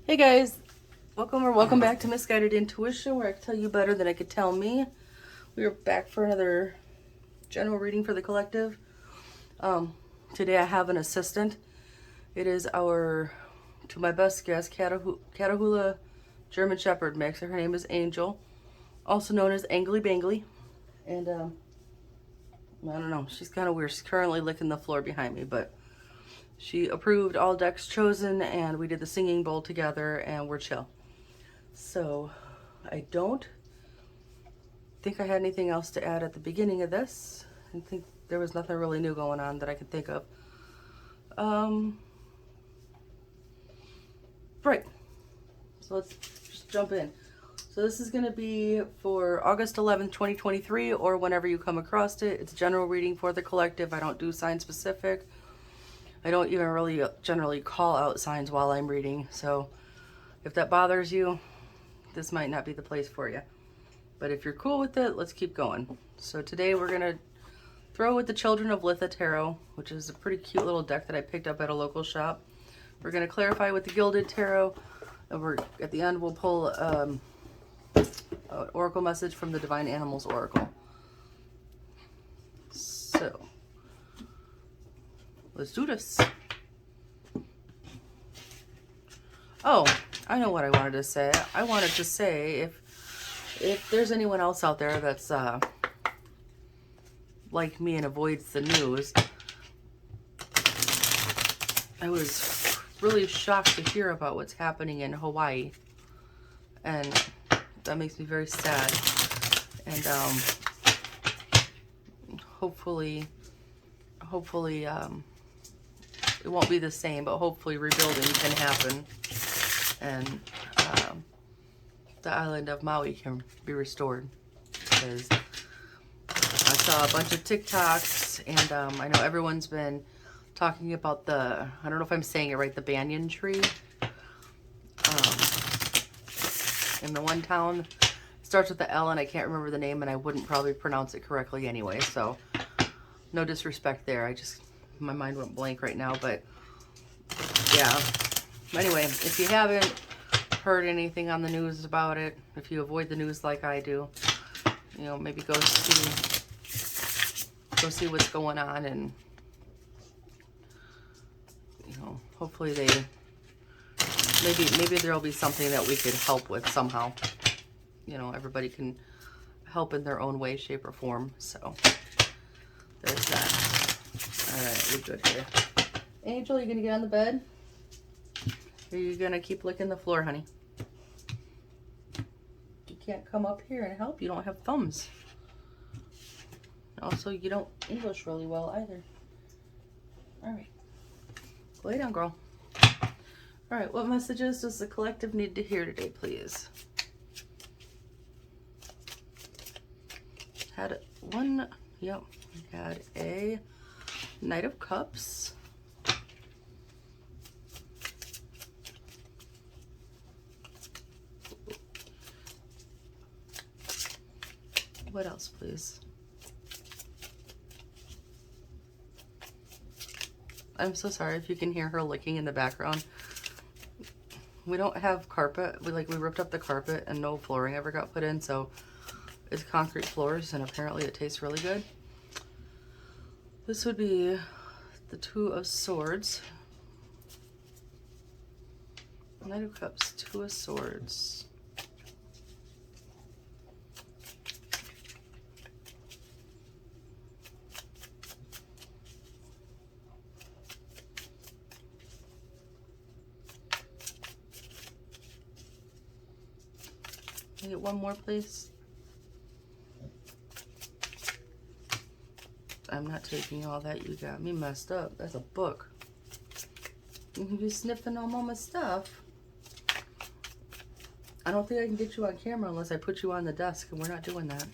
Hey guys, welcome back to Misguided Intuition, where I can tell you better than I could tell me. We are back for another general reading for the collective. Today I have an assistant. It is to my best guess, Catahoula German Shepherd mix. Her name is Angel, also known as Angly Bangly. And I don't know, she's kind of weird. She's currently licking the floor behind me, but she approved all decks chosen, and we did the singing bowl together, and we're chill. So I don't think I had anything else to add at the beginning of this. I think there was nothing really new going on that I could think of. Right. So let's just jump in. So this is going to be for August 11th, 2023, or whenever you come across it. It's a general reading for the collective. I don't do sign specific. I don't even really generally call out signs while I'm reading. So if that bothers you, this might not be the place for you. But if you're cool with it, let's keep going. So today we're going to throw with the Children of Litha Tarot, which is a pretty cute little deck that I picked up at a local shop. We're going to clarify with the Gilded Tarot, and at the end we'll pull an oracle message from the Divine Animals Oracle. So let's do this. Oh, I know what I wanted to say. I wanted to say if there's anyone else out there that's like me and avoids the news, I was really shocked to hear about what's happening in Hawaii, and that makes me very sad. And hopefully it won't be the same, but hopefully rebuilding can happen, and the island of Maui can be restored. Because I saw a bunch of TikToks, and I know everyone's been talking about I don't know if I'm saying it right, the banyan tree in the one town. It starts with the L, and I can't remember the name, and I wouldn't probably pronounce it correctly anyway, so no disrespect there. My mind went blank right now, but yeah. Anyway, if you haven't heard anything on the news about it, if you avoid the news like I do, you know, maybe go see what's going on, and you know, hopefully maybe there'll be something that we could help with somehow. You know, everybody can help in their own way, shape, or form. So there's that. All right, we're good here. Angel, you gonna get on the bed? Or are you gonna keep licking the floor, honey? You can't come up here and help. You don't have thumbs. Also, you don't English really well either. All right. Lay down, girl. All right, what messages does the collective need to hear today, please? Had one, yep, we had a Knight of Cups. What else, please? I'm so sorry if you can hear her licking in the background. We don't have carpet. We ripped up the carpet and no flooring ever got put in, so it's concrete floors, and apparently it tastes really good. This would be the Two of Swords. Knight of Cups, Two of Swords. Can I get one more, please? I'm not taking all that. You got me messed up. That's a book. You can be sniffing on Mama's stuff. I don't think I can get you on camera unless I put you on the desk, and we're not doing that.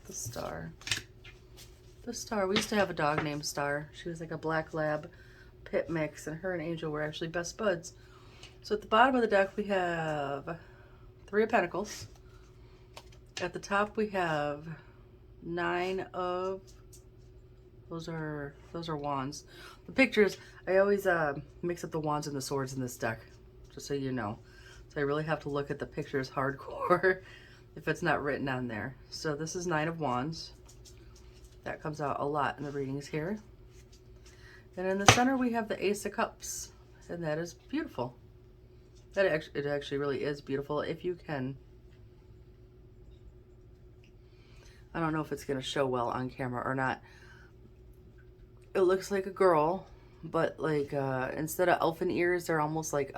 The Star. The Star. We used to have a dog named Star. She was like a black lab pit mix, and her and Angel were actually best buds. So at the bottom of the deck we have Three of Pentacles. At the top we have 9 of, those are wands. The pictures, I always mix up the wands and the swords in this deck, just so you know. So I really have to look at the pictures hardcore if it's not written on there. So this is 9 of wands. That comes out a lot in the readings here. And in the center we have the Ace of Cups, and that is beautiful. It actually really is beautiful if you can. I don't know if it's going to show well on camera or not. It looks like a girl, but like instead of elfin ears, they're almost like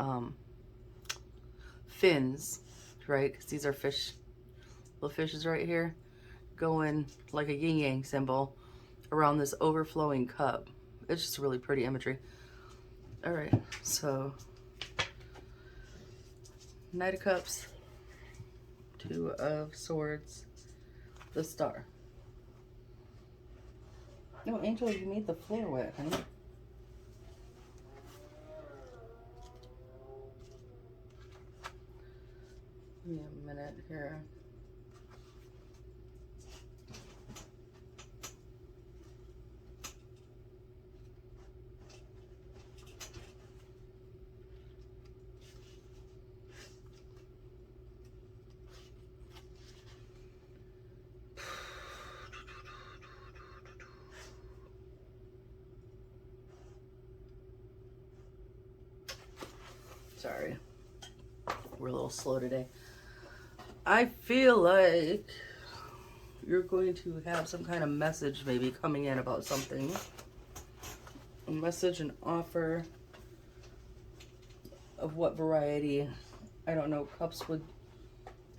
fins, right? Because these are fish, little fishes right here, going like a yin yang symbol around this overflowing cup. It's just really pretty imagery. All right, so Knight of Cups, 2 of Swords, the Star. No, Angel, you made the floor wet, honey. Give me a minute here. Sorry, we're a little slow today. I feel like you're going to have some kind of message maybe coming in about something. A message, an offer of what variety. I don't know.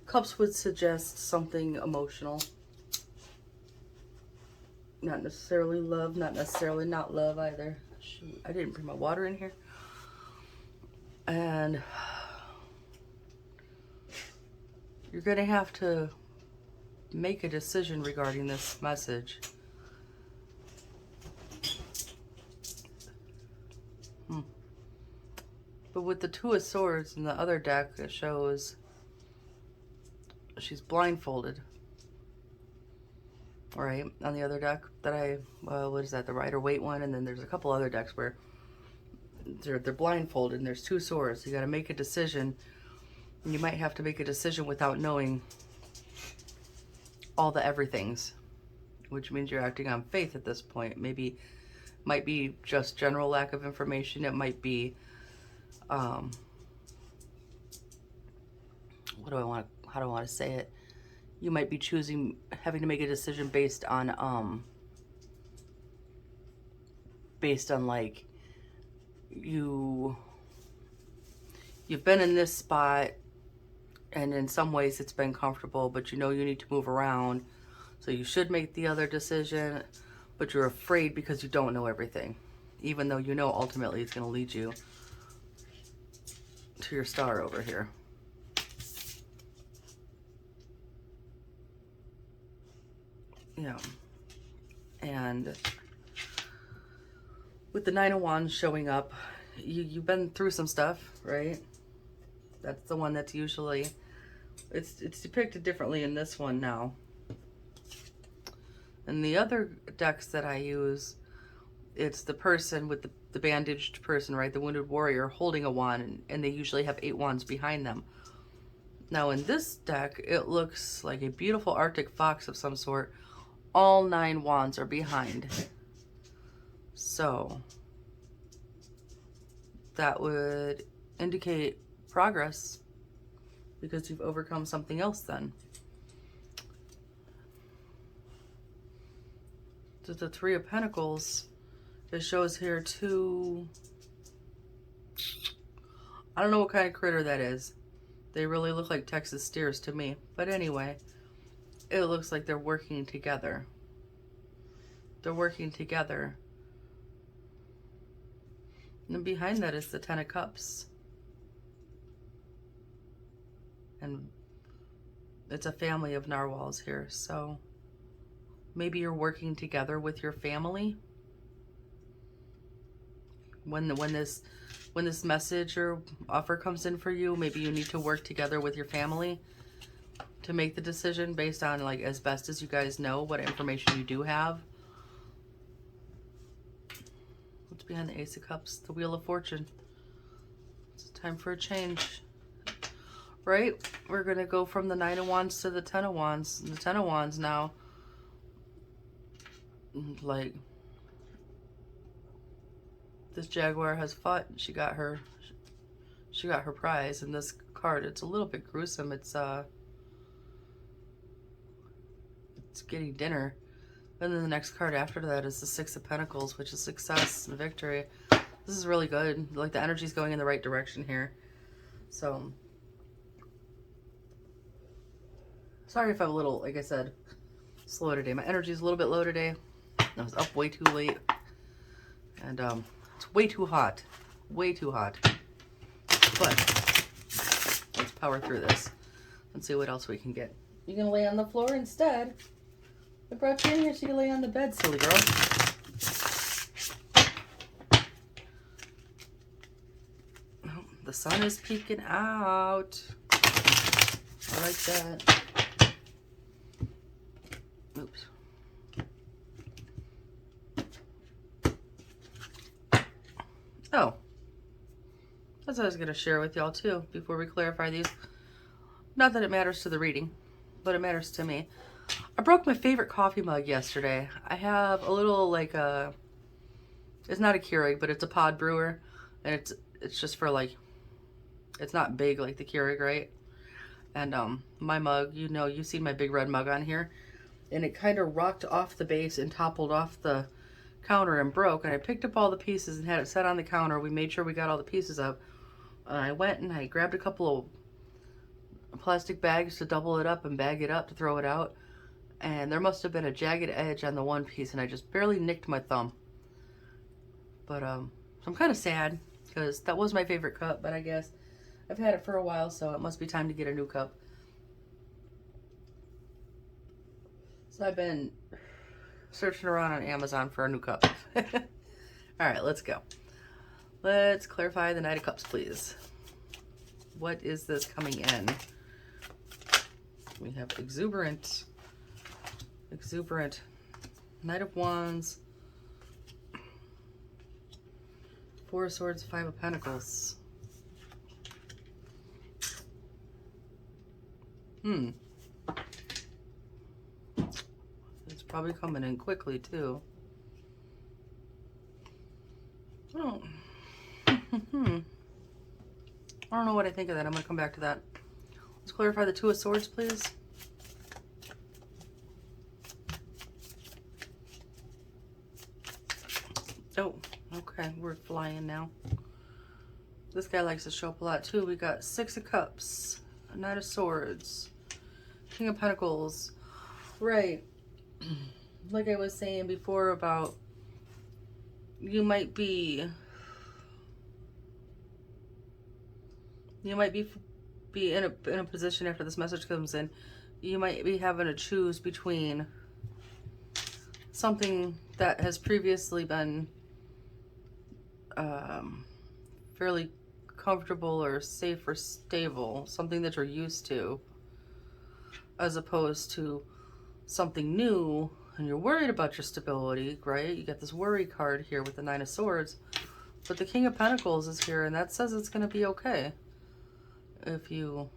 Cups would suggest something emotional. Not necessarily love, not necessarily not love either. Shoot, I didn't bring my water in here. And you're going to have to make a decision regarding this message. But with the 2 of Swords in the other deck, it shows she's blindfolded. Right, on the other deck that I, what is that, the Rider-Waite one, and then there's a couple other decks where they're blindfolded and there's 2 swords. You got to make a decision, and you might have to make a decision without knowing all the everythings, which means you're acting on faith at this point. Maybe might be just general lack of information. It might be how do I want to say it? You might be having to make a decision based on like you've been in this spot, and in some ways it's been comfortable, but you know you need to move around, so you should make the other decision, but you're afraid because you don't know everything, even though you know ultimately it's going to lead you to your star over here. Yeah. And with the 9 of Wands showing up, you've been through some stuff, right? That's the one that's usually, it's depicted differently in this one now. And the other decks that I use, it's the person with the bandaged person, right? The wounded warrior holding a wand, and they usually have 8 wands behind them. Now in this deck, it looks like a beautiful Arctic fox of some sort. All 9 wands are behind. So that would indicate progress because you've overcome something else then. So the 3 of Pentacles, it shows here 2, I don't know what kind of critter that is. They really look like Texas steers to me. But anyway, it looks like they're working together. They're working together. And behind that is the 10 of Cups. And it's a family of narwhals here. So maybe you're working together with your family. When this message or offer comes in for you, maybe you need to work together with your family to make the decision based on, like, as best as you guys know what information you do have. What's behind the Ace of Cups? The Wheel of Fortune. It's time for a change. Right? We're going to go from the Nine of Wands to the Ten of Wands. The Ten of Wands now, like, this Jaguar has fought. She got her prize. And this card, it's a little bit gruesome. It's getting dinner. And then the next card after that is the Six of Pentacles, which is success and victory. This is really good. Like, the energy's going in the right direction here. So, sorry if I'm a little, like I said, slow today. My energy's a little bit low today. I was up way too late. And it's way too hot. Way too hot. But let's power through this and see what else we can get. You gonna lay on the floor instead? I brought you in here so you can lay on the bed, silly girl. Oh, the sun is peeking out. I like that. Oops. Oh. That's what I was going to share with y'all too before we clarify these. Not that it matters to the reading, but it matters to me. I broke my favorite coffee mug yesterday. I have a little, like, it's not a Keurig, but it's a pod brewer. And it's just for, like, it's not big like the Keurig, right? And my mug, you know, you've seen my big red mug on here. And it kind of rocked off the base and toppled off the counter and broke. And I picked up all the pieces and had it set on the counter. We made sure we got all the pieces up. I went and I grabbed a couple of plastic bags to double it up and bag it up to throw it out. And there must have been a jagged edge on the one piece, and I just barely nicked my thumb. But so I'm kind of sad because that was my favorite cup, but I guess I've had it for a while, so it must be time to get a new cup. So I've been searching around on Amazon for a new cup. All right, let's go. Let's clarify the Knight of Cups, please. What is this coming in? We have exuberant, Knight of Wands, Four of Swords, Five of Pentacles. It's probably coming in quickly too. Oh. I don't know what I think of that. I'm going to come back to that. Let's clarify the Two of Swords, please. Oh, okay. We're flying now. This guy likes to show up a lot too. We got Six of Cups, a Knight of Swords, King of Pentacles. Right. Like I was saying before about you might be in a position after this message comes in. You might be having to choose between something that has previously been fairly comfortable or safe or stable, something that you're used to, as opposed to something new and you're worried about your stability, right? You get this worry card here with the Nine of Swords, but the King of Pentacles is here, and that says it's going to be okay if you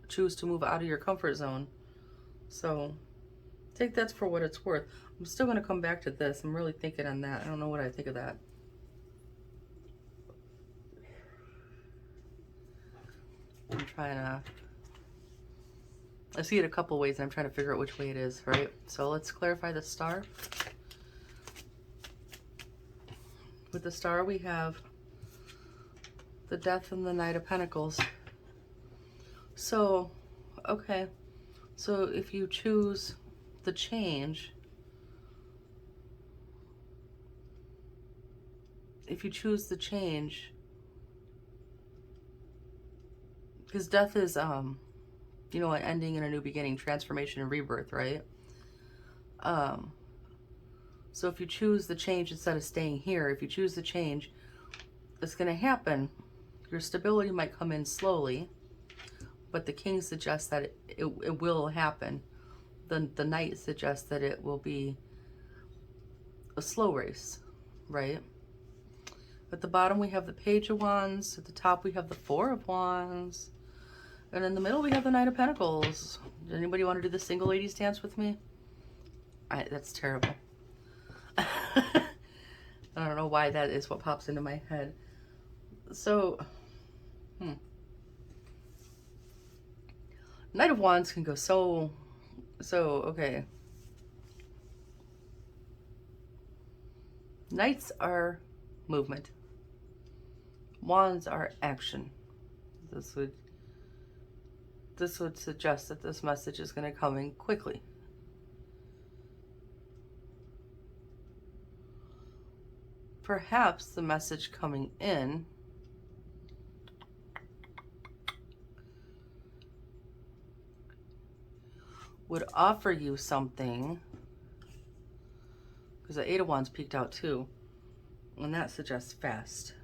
choose to move out of your comfort zone. So take that for what it's worth. I'm still going to come back to this. I'm really thinking on that. I don't know what I think of that. I'm trying to, I see it a couple ways and I'm trying to figure out which way it is, right? So let's clarify the Star. With the Star we have the Death and the Knight of Pentacles. So, okay. So if you choose the change, because death is, you know, an ending and a new beginning, transformation and rebirth, right? So if you choose the change instead of staying here, if you choose the change, it's going to happen. Your stability might come in slowly, but the King suggests that it will happen. The Knight suggests that it will be a slow race, right? At the bottom we have the Page of Wands. At the top we have the Four of Wands. And in the middle we have the Knight of Pentacles. Does anybody want to do the single ladies dance with me? That's terrible. I don't know why that is what pops into my head. So, Knight of Wands can go so, okay. Knights are movement. Wands are action. This would suggest that this message is going to come in quickly. Perhaps the message coming in would offer you something, because the Eight of Wands peeked out too, and that suggests fast.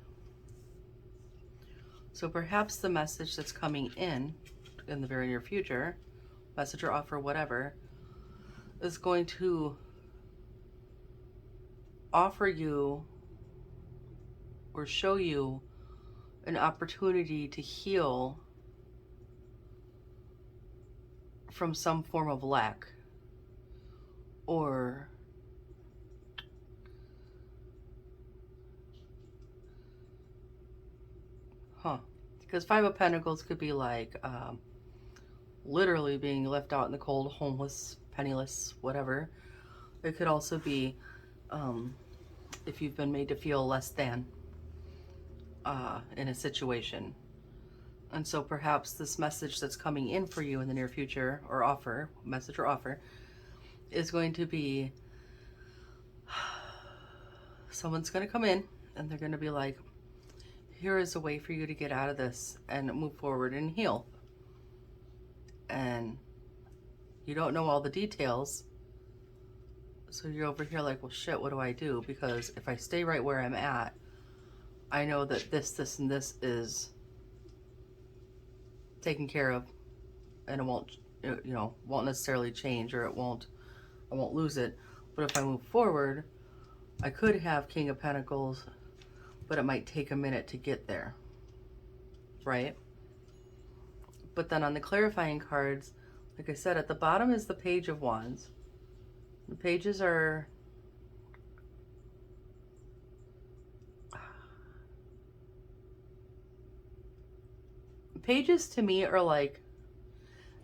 So perhaps the message that's coming in the very near future, message or offer, whatever, is going to offer you or show you an opportunity to heal from some form of lack, or because Five of Pentacles could be like literally being left out in the cold, homeless, penniless, whatever. It could also be if you've been made to feel less than in a situation. And so perhaps this message that's coming in for you in the near future, or offer, message or offer, is going to be someone's going to come in and they're going to be like, here is a way for you to get out of this and move forward and heal. And you don't know all the details. So you're over here like, well, shit, what do I do? Because if I stay right where I'm at, I know that this, and this is taken care of, and it won't, won't necessarily change, or I won't lose it. But if I move forward, I could have King of Pentacles, but it might take a minute to get there, right? But then on the clarifying cards, like I said, at the bottom is the Page of Wands. The pages are pages to me are like,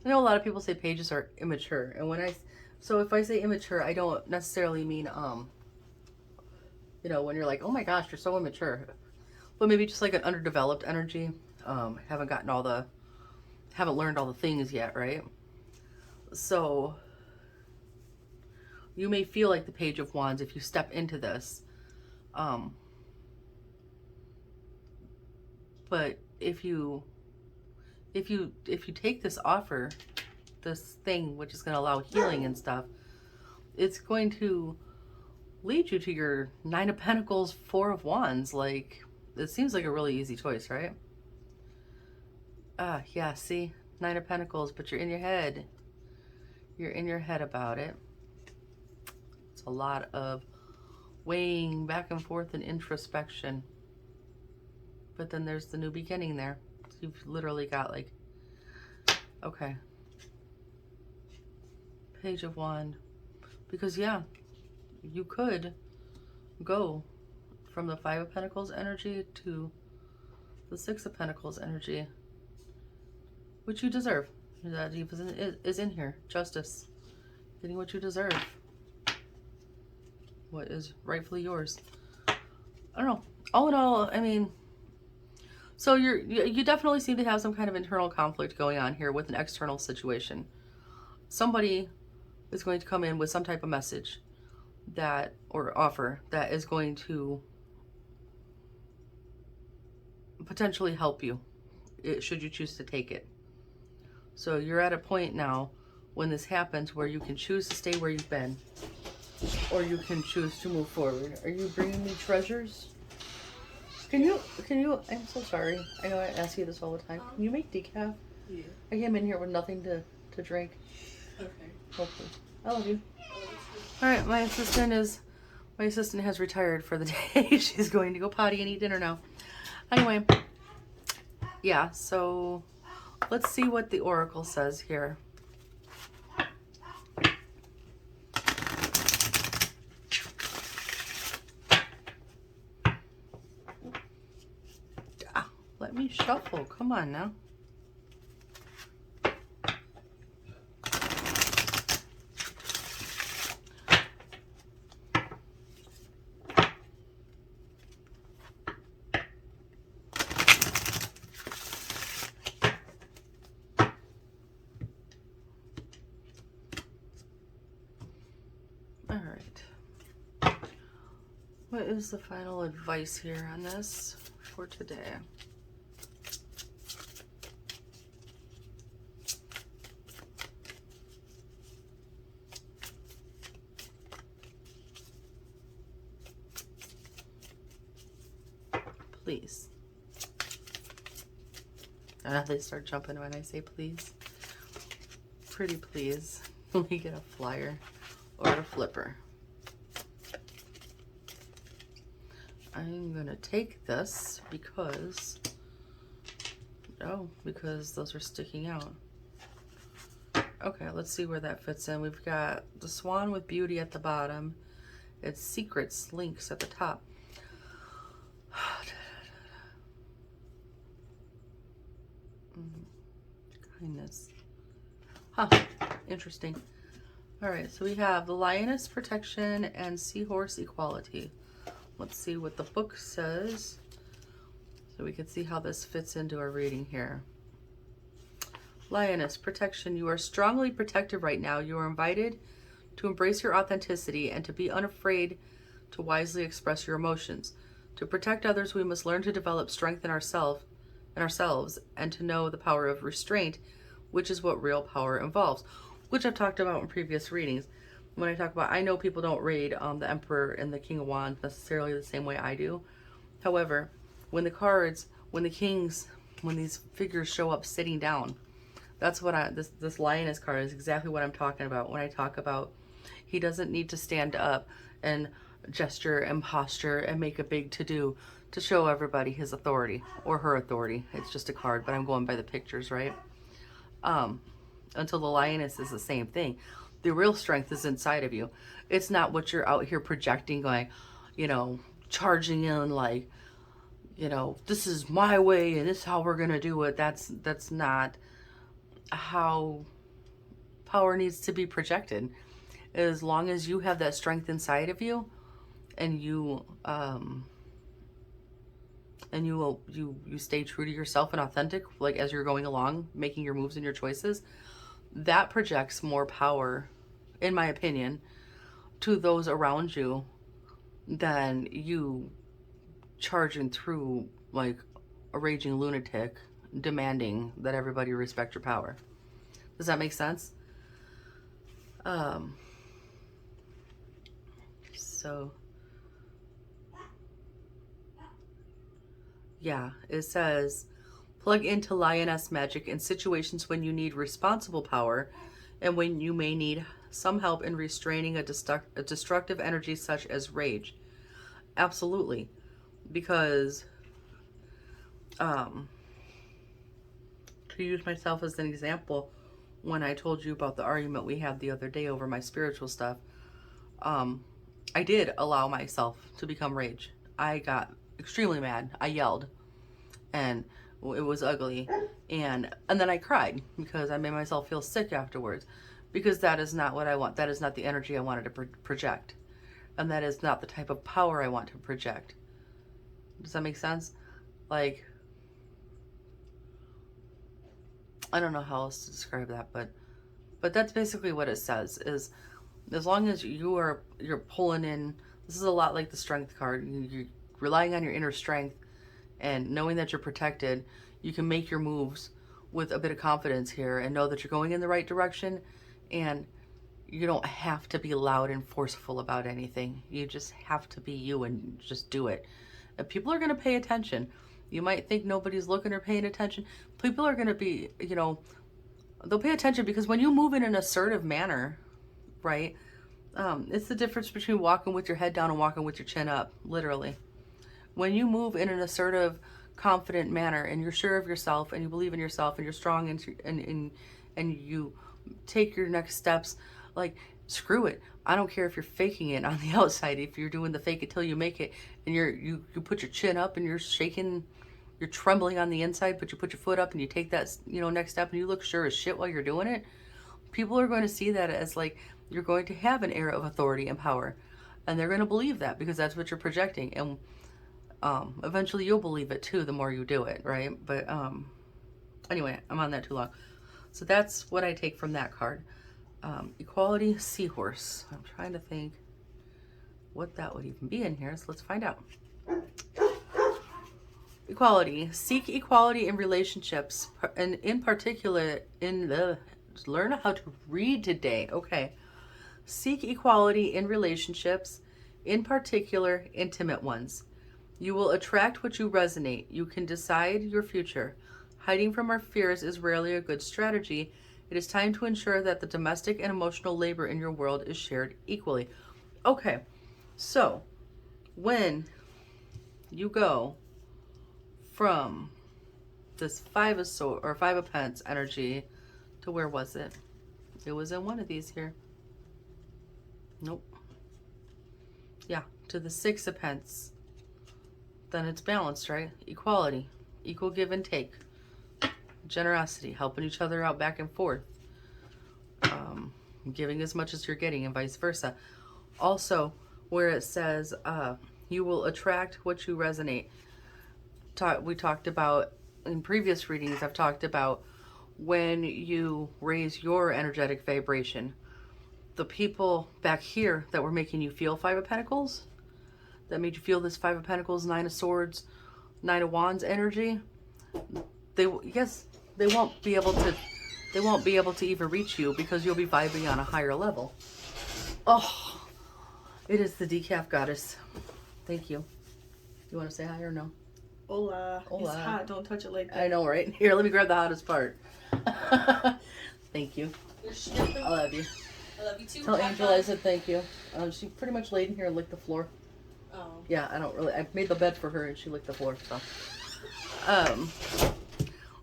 I know a lot of people say pages are immature, and so if I say immature, I don't necessarily mean when you're like, oh my gosh, you're so immature, but maybe just like an underdeveloped energy. Haven't learned all the things yet, right? So you may feel like the Page of Wands if you step into this, but if you take this offer, this thing which is going to allow healing and stuff, it's going to lead you to your Nine of Pentacles, Four of Wands. Like, it seems like a really easy choice, right? Yeah, see, Nine of Pentacles, but you're in your head. You're in your head about it. It's a lot of weighing back and forth and introspection. But then there's the new beginning there. So you've literally got like, okay, Page of Wand. Because yeah, you could go from the Five of Pentacles energy to the Six of Pentacles energy, which you deserve. That is in here. Justice. Getting what you deserve. What is rightfully yours. I don't know. All in all, I mean, so you definitely seem to have some kind of internal conflict going on here with an external situation. Somebody is going to come in with some type of message that, or offer, that is going to potentially help you, should you choose to take it. So you're at a point now when this happens where you can choose to stay where you've been, or you can choose to move forward. Are you bringing me treasures? Can you, I'm so sorry. I know I ask you this all the time. Can you make decaf? Yeah. I came in here with nothing to drink. Okay. Hopefully. I love you. All right, my assistant has retired for the day. She's going to go potty and eat dinner now. Anyway, yeah, so let's see what the oracle says here. Let me shuffle. Come on now. All right. What is the final advice here on this for today? Please. They start jumping when I say please. Pretty please. Let me get a flyer or a flipper. I'm gonna take this because those are sticking out. Okay, let's see where that fits in. We've got the swan with beauty at the bottom. It's secrets, links at the top. Kindness. Huh, interesting. All right, so we have the lioness protection and seahorse equality. Let's see what the book says so we can see how this fits into our reading here. Lioness protection. You are strongly protected right now. You are invited to embrace your authenticity and to be unafraid to wisely express your emotions. To protect others, we must learn to develop strength in ourselves and to know the power of restraint, which is what real power involves, which I've talked about in previous readings. When I talk about, I know people don't read the Emperor and the King of Wands necessarily the same way I do. However, when the cards, when the kings, when these figures show up sitting down, that's what this lioness card is exactly what I'm talking about when I talk about he doesn't need to stand up and gesture and posture and make a big to-do to show everybody his authority or her authority. It's just a card, but I'm going by the pictures, right? Until the lioness is the same thing. The real strength is inside of you. It's not what you're out here projecting, going, charging in like, this is my way and this is how we're going to do it. That's not how power needs to be projected. As long as you have that strength inside of you and you stay true to yourself and authentic, like as you're going along, making your moves and your choices, that projects more power, in my opinion, to those around you than you charging through like a raging lunatic demanding that everybody respect your power. Does that make sense? So yeah, it says plug into lioness magic in situations when you need responsible power and when you may need some help in restraining a destructive energy such as rage. Absolutely. Because to use myself as an example, when I told you about the argument we had the other day over my spiritual stuff, I did allow myself to become rage. I got extremely mad. I yelled and it was ugly, and then I cried because I made myself feel sick afterwards, because that is not what I want. That is not the energy I wanted to project, and that is not the type of power I want to project. Does that make sense? Like, I don't know how else to describe that, but that's basically what it says. Is as long as you're pulling in, this is a lot like the strength card. You're relying on your inner strength and knowing that you're protected, you can make your moves with a bit of confidence here and know that you're going in the right direction, and you don't have to be loud and forceful about anything. You just have to be you and just do it. And people are going to pay attention. You might think nobody's looking or paying attention. People are going to be, you know, they'll pay attention because when you move in an assertive manner, right? It's the difference between walking with your head down and walking with your chin up, literally. When you move in an assertive, confident manner and you're sure of yourself and you believe in yourself and you're strong and you take your next steps, like, screw it. I don't care if you're faking it on the outside, if you're doing the fake it till you make it and you put your chin up and you're shaking, you're trembling on the inside, but you put your foot up and you take that, you know, next step and you look sure as shit while you're doing it. People are going to see that as like you're going to have an air of authority and power, and they're going to believe that because that's what you're projecting. And eventually you'll believe it too the more you do it, right? But anyway, I'm on that too long. So that's what I take from that card. Equality, seahorse. I'm trying to think what that would even be in here, so let's find out. Equality. Seek equality in relationships, and in particular learn how to read today. Okay. Seek equality in relationships, in particular intimate ones. You will attract what you resonate. You can decide your future. Hiding from our fears is rarely a good strategy. It is time to ensure that the domestic and emotional labor in your world is shared equally. Okay, so when you go from this Five of Pence energy to where was it? It was in one of these here. Nope. Yeah, to the Six of Pence. Then it's balanced, right? Equality, equal give and take, generosity, helping each other out back and forth, giving as much as you're getting and vice versa. Also, where it says you will attract what you resonate. We talked about in previous readings, I've talked about when you raise your energetic vibration, the people back here that were making you feel Five of Pentacles, that made you feel this Five of Pentacles, Nine of Swords, Nine of Wands energy, they won't be able to even reach you because you'll be vibing on a higher level. Oh, it is the decaf goddess. Thank you. You want to say hi or no? Hola. Hola. It's hot. Don't touch it like that. I know, right? Here, let me grab the hottest part. Thank you. I love you. I love you too. Tell Angel I said thank you. She pretty much laid in here and licked the floor. Oh. Yeah, I made the bed for her and she licked the floor, so.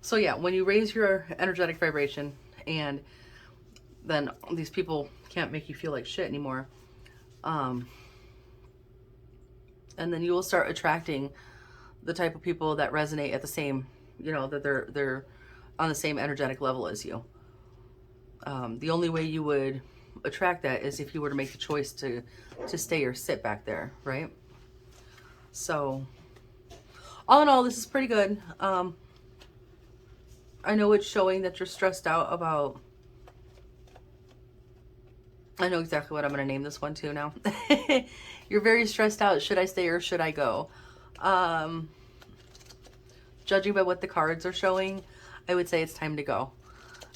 So yeah, when you raise your energetic vibration and then these people can't make you feel like shit anymore, and then you will start attracting the type of people that resonate at the same, you know, that they're on the same energetic level as you. The only way you would attract that is if you were to make the choice to stay or sit back there, right? So all in all, this is pretty good. I know it's showing that you're stressed out about, I know exactly what I'm going to name this one too now. You're very stressed out. Should I stay or should I go? Judging by what the cards are showing, I would say it's time to go.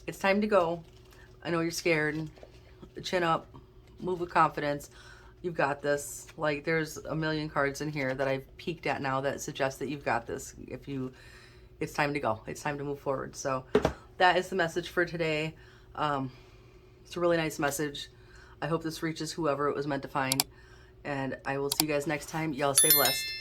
It's time to go. I know you're scared. Chin up. Move with confidence. You've got this. Like, there's a million cards in here that I've peeked at now that suggest that you've got this. It's time to go. It's time to move forward. So that is the message for today. It's a really nice message. I hope this reaches whoever it was meant to find. And I will see you guys next time. Y'all stay blessed.